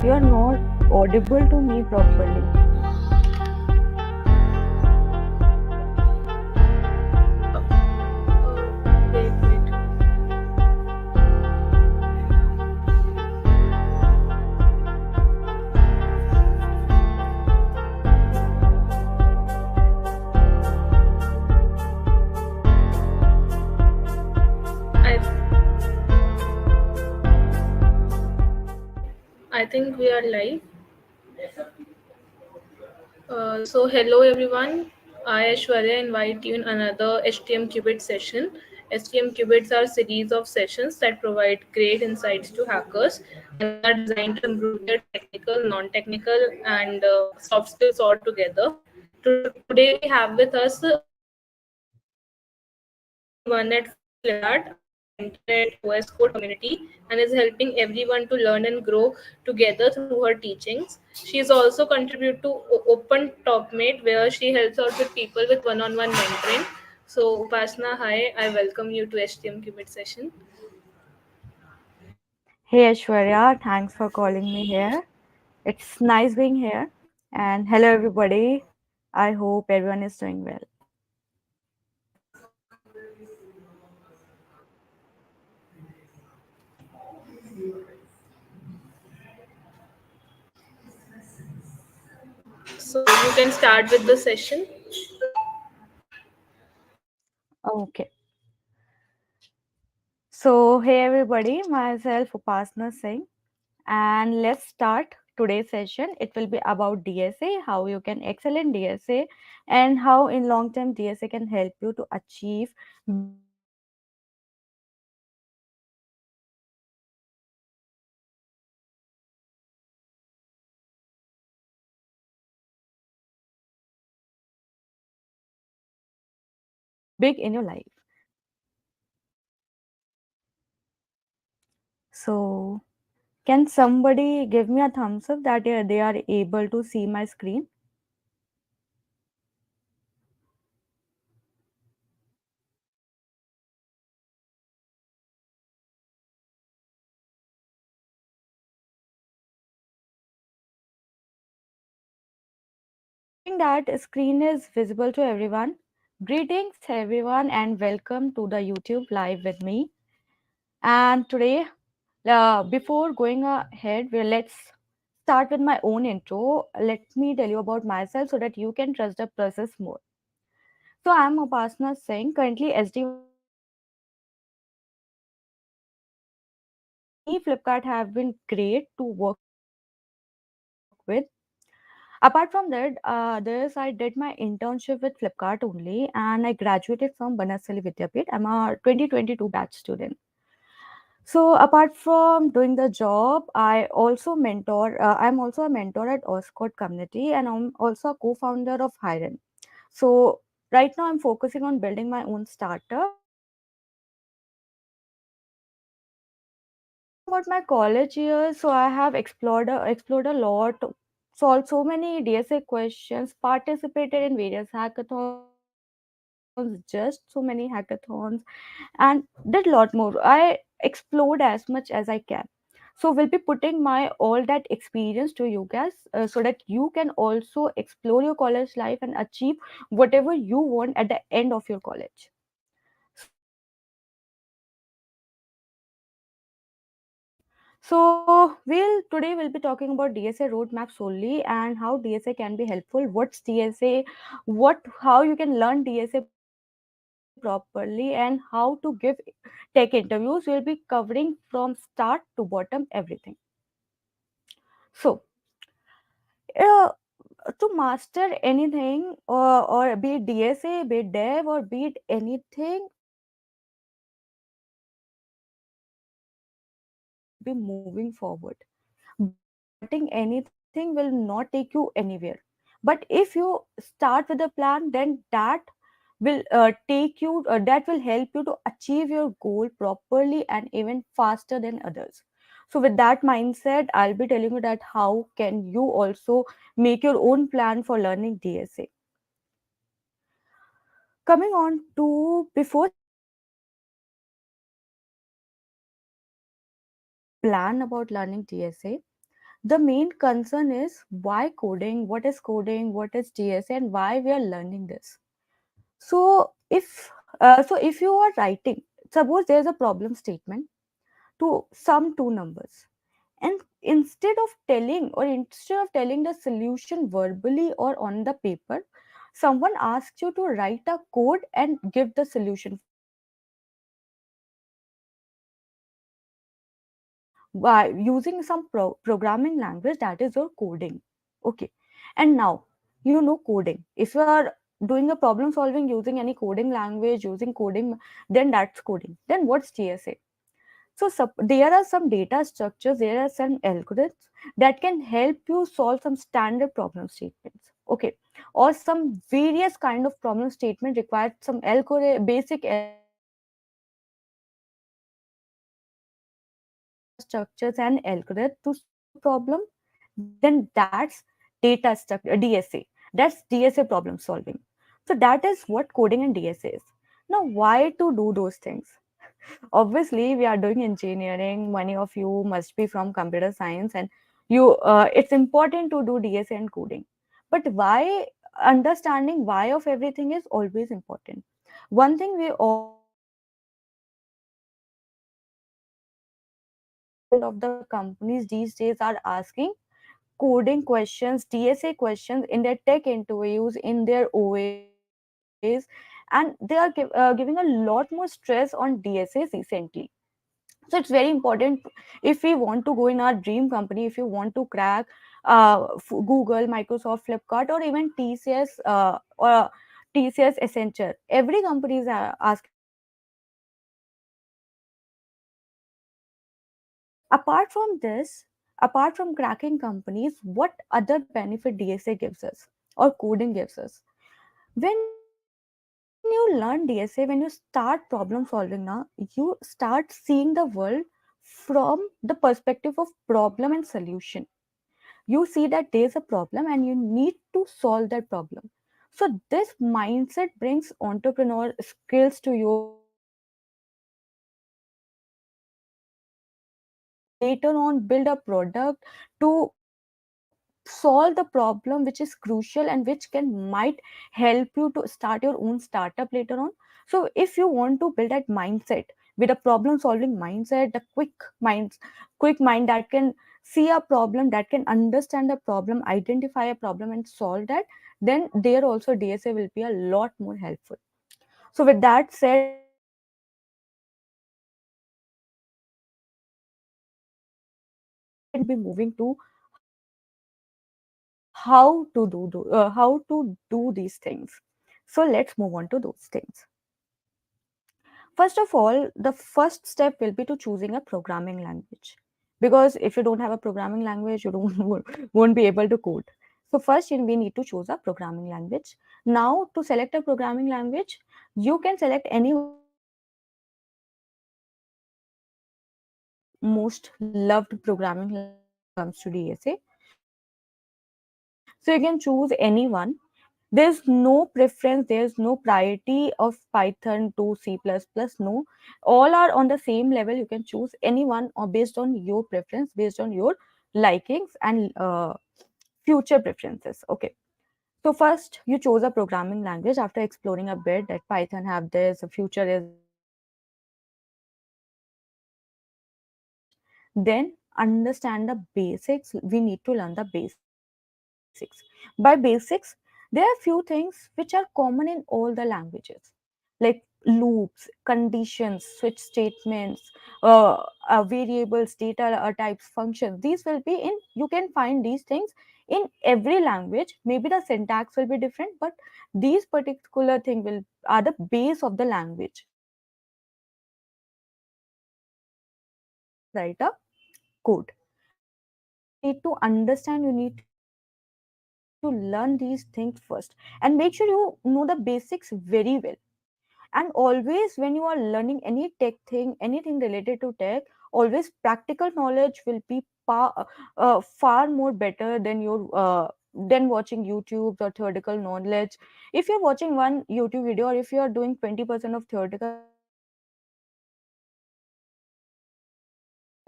You're not audible to me properly. Wait. I I think we are live. So hello everyone. I Aishwarya invite you in another HTM Qubit session. HTM Qubits are series of sessions that provide great insights to hackers and are designed to improve their technical, non-technical, and soft skills all together. Today we have with us Unwanted from Flipkart, a mentor at OSCode community, and is helping everyone to learn and grow together through her teachings. She is also contribute to Open Topmate, where she helps out with people with one-on-one mentoring. So Upasana, hi, I welcome you to HTM Qubit session. Hey Aishwarya, thanks for calling me here. It's nice being here. And hello everybody. I hope everyone is doing well. So you can start with the session. Okay. So hey everybody, myself Upasana Singh. And let's start today's session. It will be about DSA, how you can excel in DSA, and how in long term DSA can help you to achieve big in your life. So, can somebody give me a thumbs up that they are able to see my screen? Assuming that screen is visible to everyone. Greetings everyone and welcome to the YouTube live with me. And today, before going ahead, let's start with my own intro. Let me tell you about myself so that you can trust the process more. So I'm Upasana Singh, currently SD1 engineer at Flipkart. And for me, Flipkart have been great to work with. Apart from that, this I did my internship with Flipkart only, and I graduated from Banasali Vidyapit. I'm a 2022 batch student. So apart from doing the job, I also mentor. I'm also a mentor at OSCode community, and I'm also a co-founder of Hiren. So right now, I'm focusing on building my own startup. Talking about my college years, so I have explored a lot, solved so many DSA questions, participated in various hackathons, just so many hackathons, and did a lot more. I explored as much as I can. So we'll be putting my all that experience to you guys, so that you can also explore your college life and achieve whatever you want at the end of your college. So today we'll be talking about DSA roadmap solely and how DSA can be helpful. What's DSA? What how you can learn DSA properly and how to give tech interviews. We'll be covering from start to bottom everything. So uh, to master anything, or be it DSA, be it dev, or be it anything, we should be moving forward. But starting anything will not take you anywhere. But if you start with a plan, then that will help you to achieve your goal properly and even faster than others. So with that mindset, I'll be telling you that how can you also make your own plan for learning DSA. Coming on to before starting DSA, we should have a plan about learning DSA. The main concern is why coding, what is DSA, and why we are learning this. So if you are writing, suppose there is a problem statement to sum two numbers, and instead of telling the solution verbally or on the paper, someone asks you to write a code and give the solution for you. By using some programming language, that is your coding. Okay. And now you know coding. If you are doing a problem solving using any coding language, using coding, then that's coding. Then what's GSA? There are some data structures, there are some algorithms that can help you solve some standard problem statements. Okay. Or some various kind of problem statement require some basic algorithm to solve it. So if you know these data structures and algorithm to solve a problem, then that's DSA. That's DSA problem solving. So that is what coding and DSA is. Now, why to do those things? Obviously, we are doing engineering. Many of you must be from computer science, and it's important to do DSA and coding. But why? Understanding why of everything is always important. One thing we all know that 90% of the companies these days are asking coding questions, DSA questions in their tech interviews, in their OAs, and they are giving a lot more stress on DSAs recently. So it's very important if we want to go in our dream company, if you want to crack Google, Microsoft, Flipkart, or even TCS or TCS Accenture. Every company is asking for DSA and coding. Apart from this, apart from cracking companies, what other benefit DSA gives us or coding gives us? When you learn DSA, when you start problem solving now, you start seeing the world from the perspective of problem and solution. You see that there's a problem and you need to solve that problem. So this mindset brings entrepreneur skills to you. You later on build a product to solve the problem which is crucial and which can might help you to start your own startup later on. So if you want to build that mindset with a problem solving mindset, quick mind that can see a problem, that can understand a problem, identify a problem and solve that, then there also DSA will be a lot more helpful. So with that said, now we'll be moving to how to do these things. So let's move on to those things. First of all, the first step will be to choosing a programming language, because if you don't have a programming language, you don't won't be able to code. So first, we need to choose a programming language. Now, to select a programming language, you can select any one of the most loved programming language when it comes to DSA. So you can choose any one. There's no preference, there's no priority of Python to C++. No, all are on the same level. You can choose any one or based on your preference, based on your likings and future preferences. Okay. So first, you chose a programming language after exploring a bit that Python have this, future is this, C++ have this. Then understand the basics. We need to learn the basics. By basics, there are few things which are common in all the languages, like loops, conditions, switch statements, variables, data types, functions. These will be in, you can find these things in every language. Maybe the syntax will be different, but these particular thing will are the base of the language. Now you need to write a code. So you need to understand, you need to learn these things first, and make sure you know the basics very well. And always when you are learning any tech thing, anything related to tech, always practical knowledge will be far more better than watching YouTube's or theoretical knowledge. If you're watching one YouTube video, or if you are doing 20% of theoretical,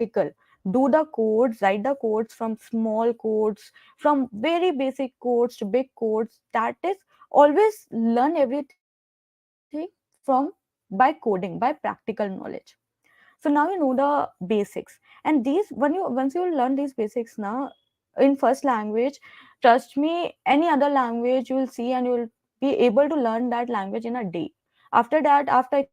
then you will be lacking behind in practical. do the codes, write the codes from small codes, from very basic codes to big codes. That is, always learn everything from by coding, by practical knowledge. So now you know the basics, and these once you learn these basics now in first language, trust me, any other language you will see and you will be able to learn that language in a day. After that, after exposure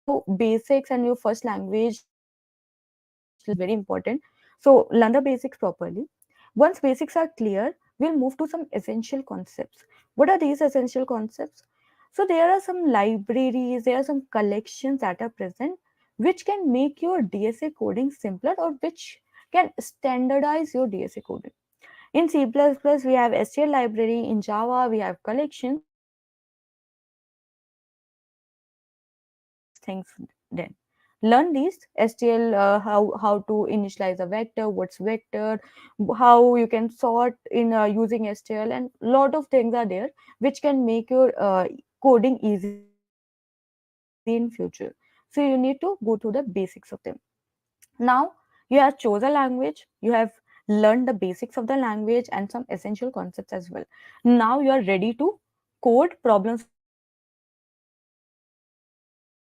to basics and your first language, learning your basics language is very important. So learn the basics properly. Once basics are clear, we'll move to some essential concepts. What are these essential concepts? So there are some libraries, there are some collections that are present which can make your DSA coding simpler, or which can standardize your DSA coding. In C++, we have STL library. In Java, we have collections. So learn these things then. Learn these STL, how to initialize a vector, what's vector, how you can sort in using STL, and lot of things are there which can make your coding easy in future. So you need to go through the basics of them. Now you have chose a language, you have learned the basics of the language and some essential concepts as well. Now you are ready to code problem solving.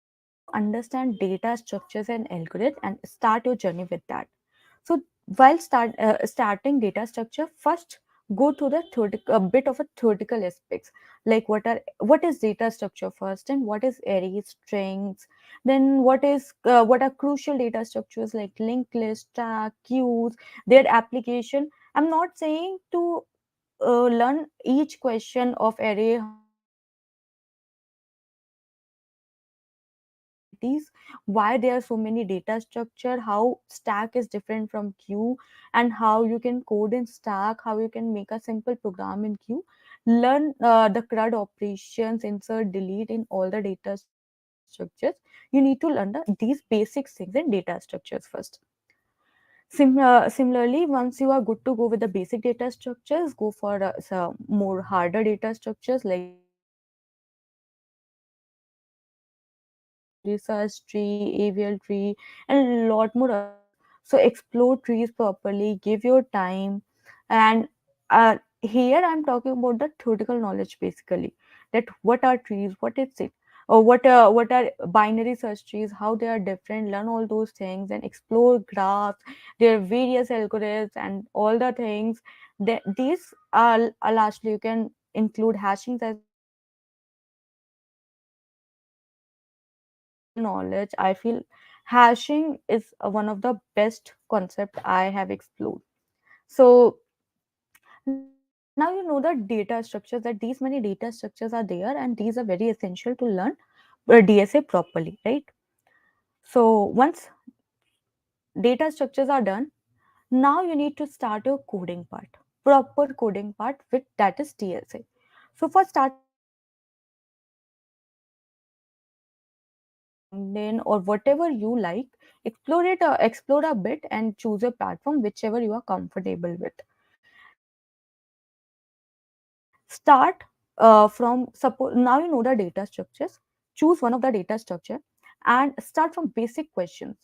So you need to understand data structures and algorithms and start your journey with that. So while starting data structure, first go to the theoretical, a bit of a theoretical aspects, like what is data structure first, and what is arrays, strings, then what are crucial data structures like linked list, stack, queues, their application. I'm not saying to learn each question of array, how it works, what are its functionalities, why there are so many data structure, how stack is different from queue, and how you can code in stack, how you can make a simple program in queue. Learn the CRUD operations, insert, delete in all the data structures. You need to learn these basic things in data structures first. Similarly, once you are good to go with the basic data structures, go for some more harder data structures like binary search tree, research tree, AVL tree, and a lot more others. So explore trees properly, give your time, and here I'm talking about the theoretical knowledge basically. That what are trees, what is it, or what are binary search trees, how they are different. Learn all those things and explore graphs, their various algorithms, and all the things. These are lastly you can include hashings as well. Hashing is one of the theoretical knowledge. I feel hashing is one of the best concept I have explored. So now you know the data structures, that these many data structures are there, and these are very essential to learn DSA properly, right? So once data structures are done, now you need to start your coding part, proper coding part with that is DSA. So for starting coding, open your browser, open YouTube or LinkedIn or whatever you like, explore a bit and choose a platform whichever you are comfortable with. Start from suppose now you know the data structures. Choose one of the data structure and start from basic questions.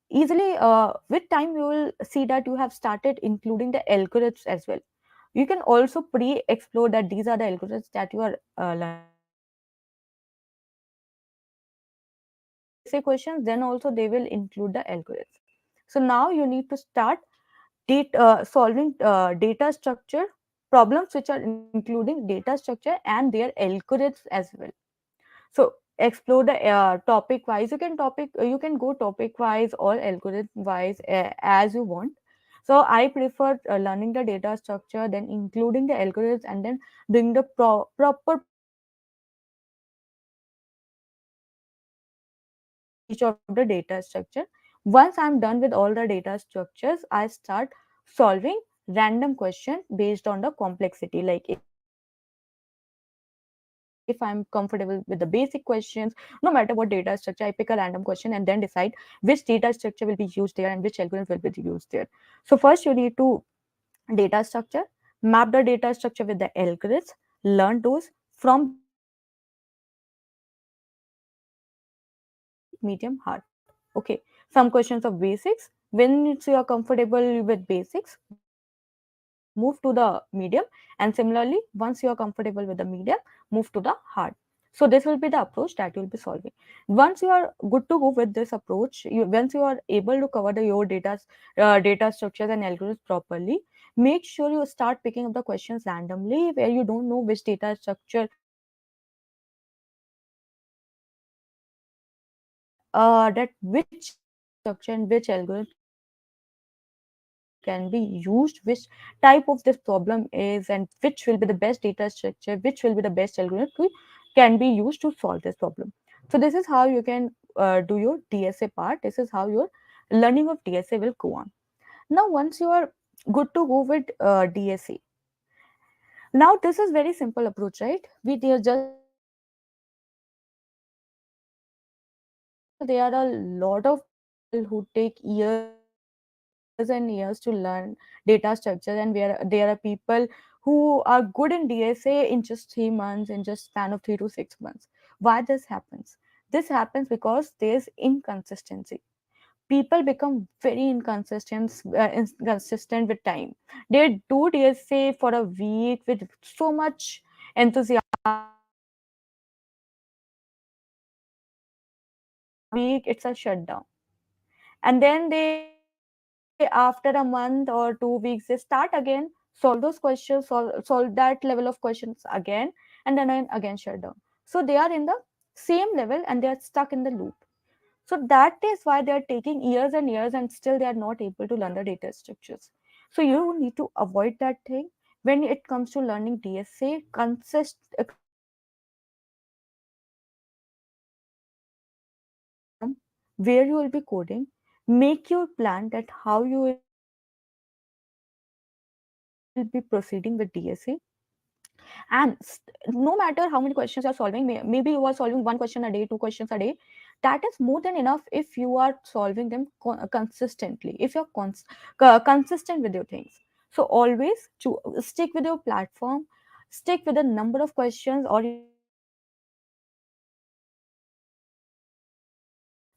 Easily, with time, you will see that you have started including the algorithms as well. You can also pre-explore that these are the algorithms that you are learning. So if you start with basic questions, then also they will include the algorithms. So now you need to start solving data structure problems which are including data structure and their algorithms as well. So explore the topic wise. You can go topic wise or algorithm wise as you want. So I prefer learning the data structure, then including the algorithms, and then doing the proper programming for each of the data structure. Once I'm done with all the data structures, I start solving random question based on the complexity. Like if I'm comfortable with the basic questions, no matter what data structure, I pick a random question and then decide which data structure will be used there and which algorithm will be used there. So first you need to data structure, map the data structure with the algorithms, learn those. From there you can start your coding. Start with easy, medium, hard. Okay, some questions of basics. Once you are comfortable with basics, move to the medium, and similarly, once you are comfortable with the medium, move to the hard. So this will be the approach that you'll be solving. Once you are good to go with this approach, once you are able to cover your data structures and algorithms properly, make sure you start picking up the questions randomly where you don't know which data structure, that which data structure and which algorithm can be used, which type of this problem is, and which will be the best data structure, which will be the best algorithm can be used to solve this problem. So this is how you can do your DSA part. This is how your learning of DSA will go on. Now once you are good to go with DSA, now this is very simple approach, right? We just need to learn DSA. Still there are a lot of people who take years and years to learn data structure, and where there are people who are good in DSA in just 3 months, in just span of 3 to 6 months. Why this happens? This happens because there's inconsistency. People become very inconsistent with time. They do DSA for a week with so much enthusiasm, so much excitement, and then after a week it's a shutdown. And then they, after a month or 2 weeks, they start again, solve those questions, solve that level of questions again, and then again shutdown. So they are in the same level and they are stuck in the loop. So that is why they are taking years and years and still they are not able to learn the data structures. So you need to avoid that thing. When it comes to learning DSA, consistency will help you to create your platform where you will be coding, make your plan that how you will be proceeding with DSA, and no matter how many questions you are solving, maybe you are solving one question a day, 2 questions a day, that is more than enough if you are solving them consistently, if you're consistent with your things. So always stick with your platform, stick with the number of questions, or you can say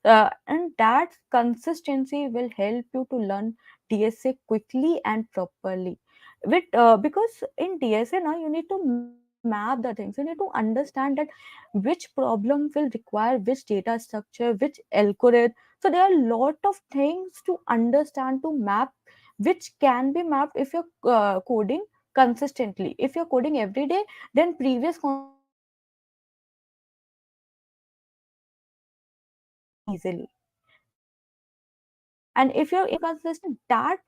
the number of answers, and that consistency will help you to learn DSA quickly and properly. With because in DSA now you need to map the things. You need to understand that which problem will require which data structure, which algorithm. So there are a lot of things to understand, to map, which can be mapped if you're coding consistently. If you're coding every day, then previous concepts will be mapped easily. And if you're inconsistent, that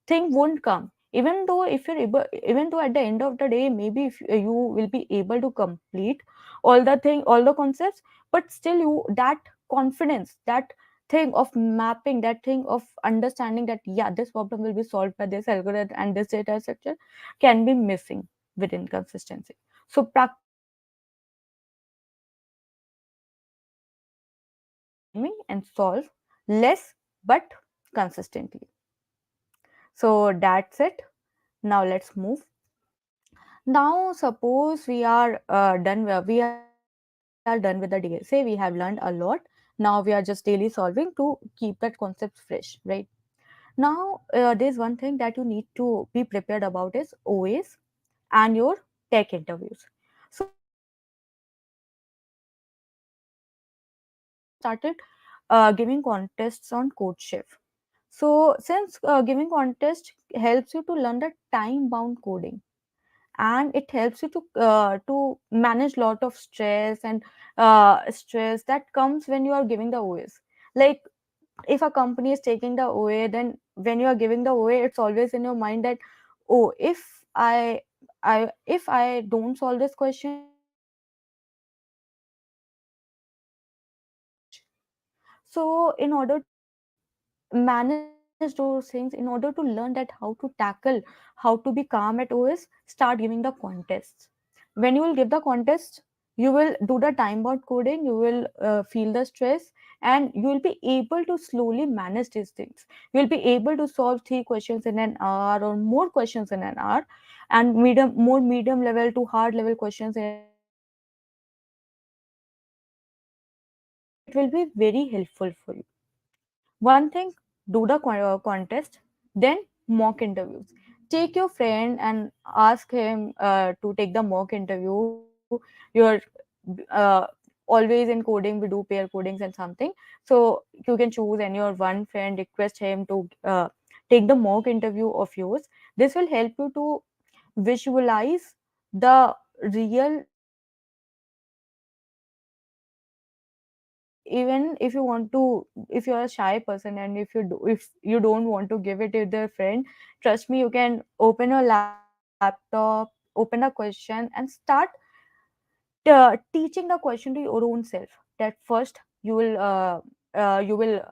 thing won't come. Even though if you're able, even though at the end of the day, maybe if you will be able to complete all the concepts, but still you, that confidence, that thing of mapping, that thing of understanding that yeah, this problem will be solved by this algorithm and this data structure, can be missing with inconsistency. So practice timing and solve less but consistently. So that's it. Now let's move. Now suppose we are we are done with the DSA. We have learned a lot. Now we are just daily solving to keep that concept fresh, right? Now there's one thing that you need to be prepared about is OS and your tech interviews. So recently I have started giving contests on CodeChef. So since giving contest helps you to learn the time bound coding, and it helps you to manage lot of stress and stress that comes when you are giving the OS. Like if a company is taking the OA, then when you are giving the OA, it's always in your mind that, oh, if I don't solve this question, then the company will not give me this much. So in order to manage those things, in order to learn that how to tackle, how to be calm at OS, start giving the contests. When you will give the contest, you will do the time bound coding, you will feel the stress, and you will be able to slowly manage these things. You will be able to solve 3 questions in an hour or more questions in an hour, and medium level to hard level questions in an hour. So it will be very helpful for you. One thing, do the contest, then mock interviews. Take your friend and ask him to take the mock interview. You're uh, always in coding, we do pair codings and something. So you can choose and your one friend request him to take the mock interview of yours. This will help you to visualize the real even if you want to, if you're a shy person and if you don't want to give it to their friend, trust me, you can open your laptop, open a question and start teaching the question to your own self. That first you will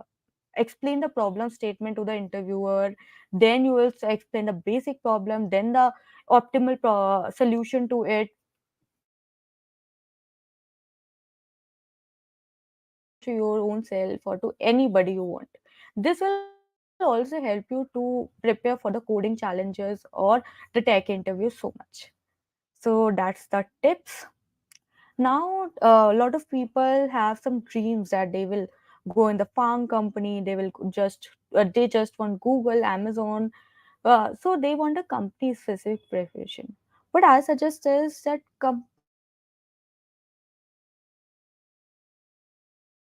explain the problem statement to the interviewer, then you will explain the basic problem, then the optimal solution to it. Then you will explain the solution to your own self or to anybody you want. This will also help you to prepare for the coding challenges or the tech interview so much. So that's the tips. Now a lot of people have some dreams that they will go in the farm company, they will just they just want Google, Amazon, so they want a company specific preparation. What I suggest is that company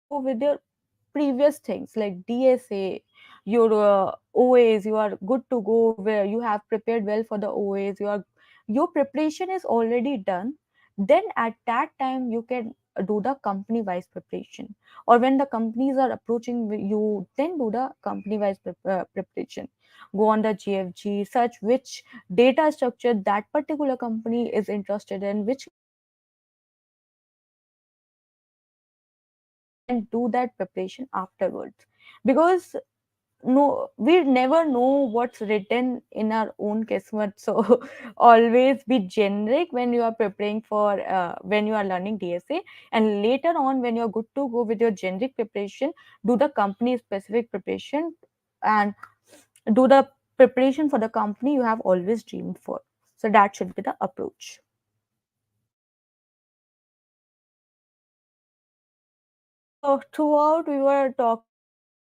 specific preparation you should go with your previous things like DSA, your OAs, you are good to go where you have prepared well for the OAs, your preparation is already done. Then at that time you can do the company wise preparation, or when the companies are approaching you, then do the company wise preparation. Go on the GFG, search which data structure that particular company is interested in, which kind of data structure they are interested in, and then do that preparation afterwards. Because no, we never know what's written in our own kismet. So always be generic when you are preparing for when you are learning DSA, and later on when you're good to go with your generic preparation, do the company specific preparation, and do the preparation for the company you have always dreamed for. So that should be the approach. So throughout we were talking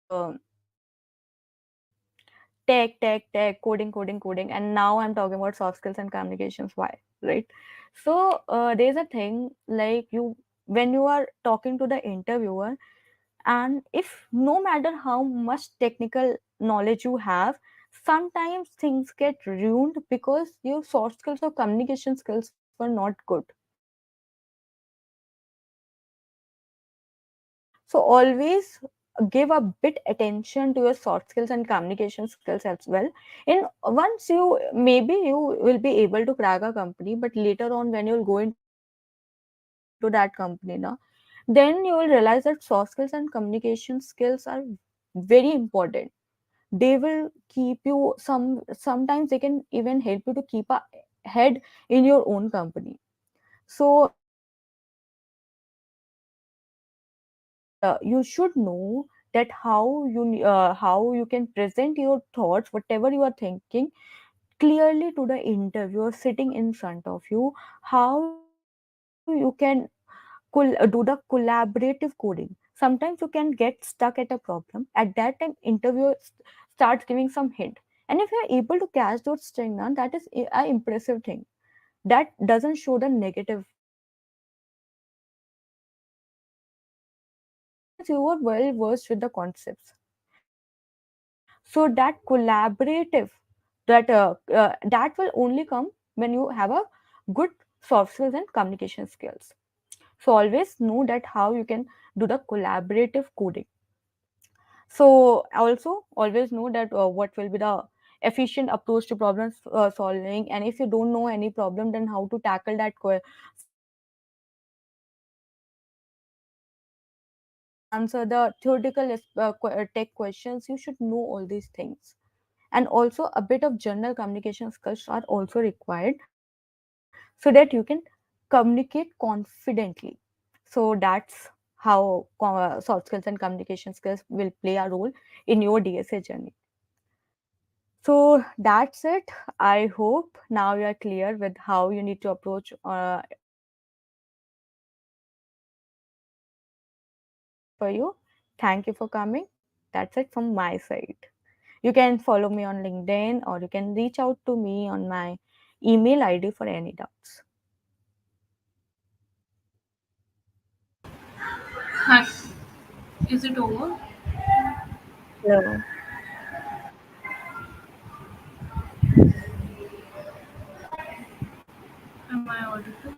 about tech, coding, and now I'm talking about soft skills and communications. Why, right? So there's a thing like when you are talking to the interviewer, and if no matter how much technical knowledge you have, sometimes things get ruined because your soft skills or communication skills were not good. So always give a bit attention to your soft skills and communication skills as well. In once you maybe you will be able to crack a company, but later on when you'll go into that company now, then you will realize that soft skills and communication skills are very important. They will keep you sometimes they can even help you to keep a head in your own company. So you should know that how you can present your thoughts, whatever you are thinking, clearly to the interviewer sitting in front of you. How you can do the collaborative coding. Sometimes you can get stuck at a problem. At that time, interviewer starts giving some hint, and if you are able to catch those string, now that is a impressive thing. That doesn't show the negative thing. That means you are well versed with the concepts. So that collaborative, that will only come when you have a good soft skills and communication skills. So always know that how you can do the collaborative coding. So also always know that what will be the efficient approach to problem solving, and if you don't know any problem, then how to tackle that solution, how to answer the theoretical tech questions. You should know all these things. And also a bit of general communication skills are also required, so that you can communicate confidently. So that's how soft skills and communication skills will play a role in your DSA journey. So that's it. I hope now you are clear with how you need to approach DSA. So that's it for you. Thank you for coming. That's it from my side. You can follow me on LinkedIn or you can reach out to me on my email ID for any doubts. Hi. Is it over? Hello. Am I audible?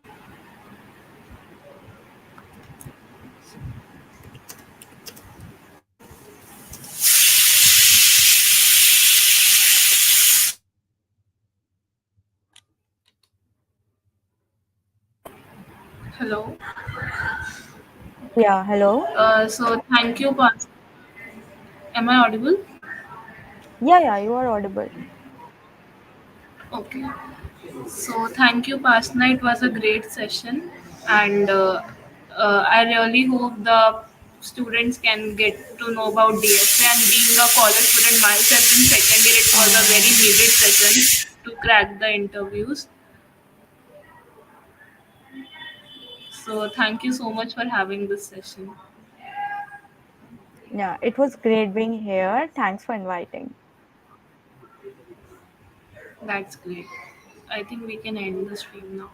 Hello. Yeah, hello. So thank you, Pas. Am I audible? Yeah, you are audible. Okay. So thank you, Pasna. It was a great session, and I really hope the students can get to know about DSA. And being a college student myself in second year, it was a very Uh, needed session to crack the interviews. So thank you so much for having this session. yeah, it was great being here. Thanks for inviting. That's great. I think we can end the stream now.